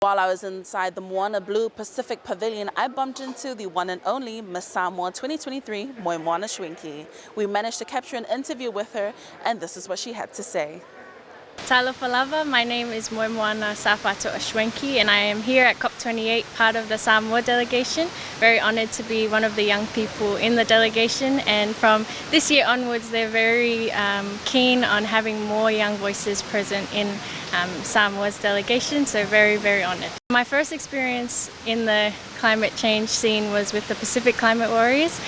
While I was inside the Moana Blue Pacific Pavilion, I bumped into the one and only Miss Samoa 2023 Moemoana Schwenke. We managed to capture an interview with her, and this is what she had to say. Talofa lava, my name is Moemoana Schwenke, and I am here at COP28, part of the Samoa delegation. Very honoured to be one of the young people in the delegation, and from this year onwards they're very keen on having more young voices present in Samoa's delegation, so very, very honoured. My first experience in the climate change scene was with the Pacific Climate Warriors.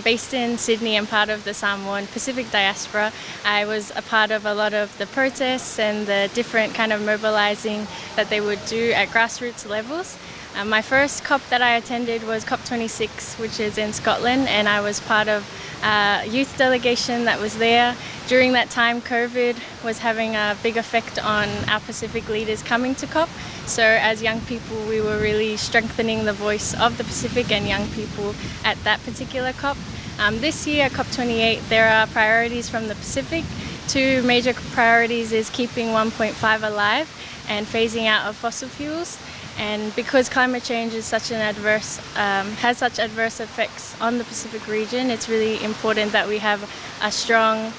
Based in Sydney and part of the Samoan Pacific diaspora, I was a part of a lot of the protests and the different kind of mobilising that they would do at grassroots levels. My first COP that I attended was COP26, which is in Scotland, and I was part of a youth delegation that was there. During that time, COVID was having a big effect on our Pacific leaders coming to COP. So as young people, we were really strengthening the voice of the Pacific and young people at that particular COP. This year at COP28, there are priorities from the Pacific. Two major priorities is keeping 1.5 alive and phasing out of fossil fuels. And because climate change is such an has such adverse effects on the Pacific region, it's really important that we have a strong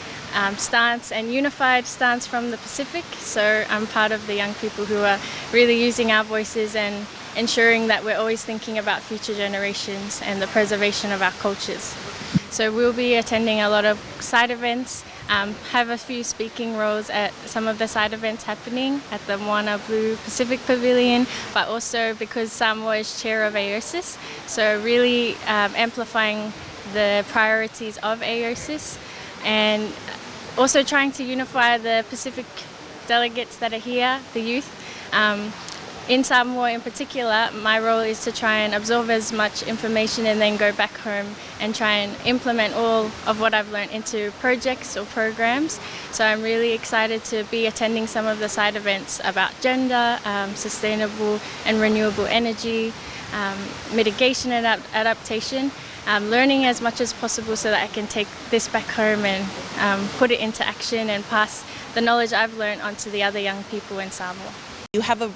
stance and unified stance from the Pacific. So I'm part of the young people who are really using our voices and ensuring that we're always thinking about future generations and the preservation of our cultures. So we'll be attending a lot of side events, have a few speaking roles at some of the side events happening at the Moana Blue Pacific Pavilion, but also because Samoa is chair of AOSIS, so really amplifying the priorities of AOSIS and also trying to unify the Pacific delegates that are here, the youth. In Samoa in particular, my role is to try and absorb as much information and then go back home and try and implement all of what I've learned into projects or programs. So I'm really excited to be attending some of the side events about gender, sustainable and renewable energy, mitigation and adaptation, learning as much as possible so that I can take this back home and put it into action and pass the knowledge I've learned onto the other young people in Samoa. You have a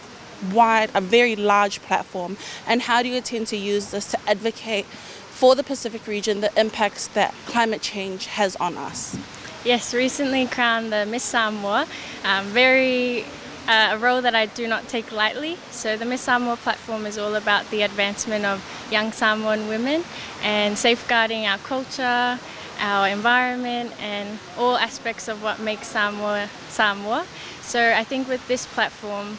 very large platform, and how do you intend to use this to advocate for the Pacific region, the impacts that climate change has on us? Yes, recently crowned the Miss Samoa, a role that I do not take lightly. So the Miss Samoa platform is all about the advancement of young Samoan women and safeguarding our culture, our environment and all aspects of what makes Samoa Samoa. So I think with this platform,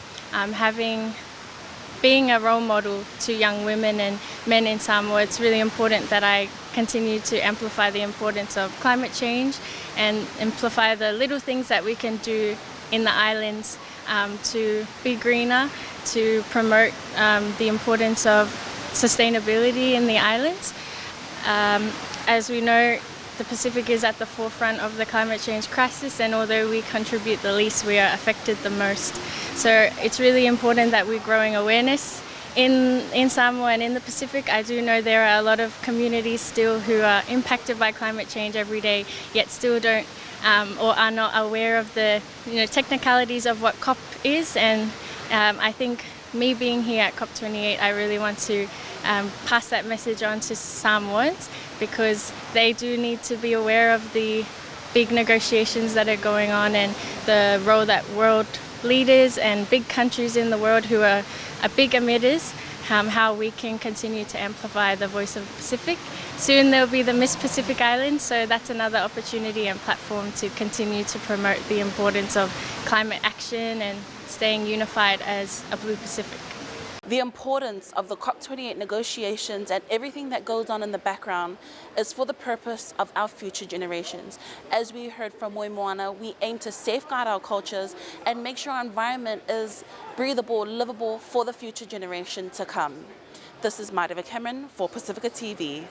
being a role model to young women and men in Samoa, it's really important that I continue to amplify the importance of climate change and amplify the little things that we can do in the islands to be greener, to promote the importance of sustainability in the islands. As we know, the Pacific is at the forefront of the climate change crisis, and although we contribute the least, we are affected the most. So it's really important that we're growing awareness in Samoa and in the Pacific. I do know there are a lot of communities still who are impacted by climate change every day, yet still don't or are not aware of the technicalities of what COP is. And I think me being here at COP28, I really want to pass that message on to Samoans, because they do need to be aware of the big negotiations that are going on and the role that world leaders and big countries in the world who are big emitters, how we can continue to amplify the voice of the Pacific. Soon there'll be the Miss Pacific Islands, so that's another opportunity and platform to continue to promote the importance of climate action and staying unified as a Blue Pacific. The importance of the COP28 negotiations and everything that goes on in the background is for the purpose of our future generations. As we heard from Moemoana, we aim to safeguard our cultures and make sure our environment is breathable, livable for the future generation to come. This is Cameron for Pasifika TV.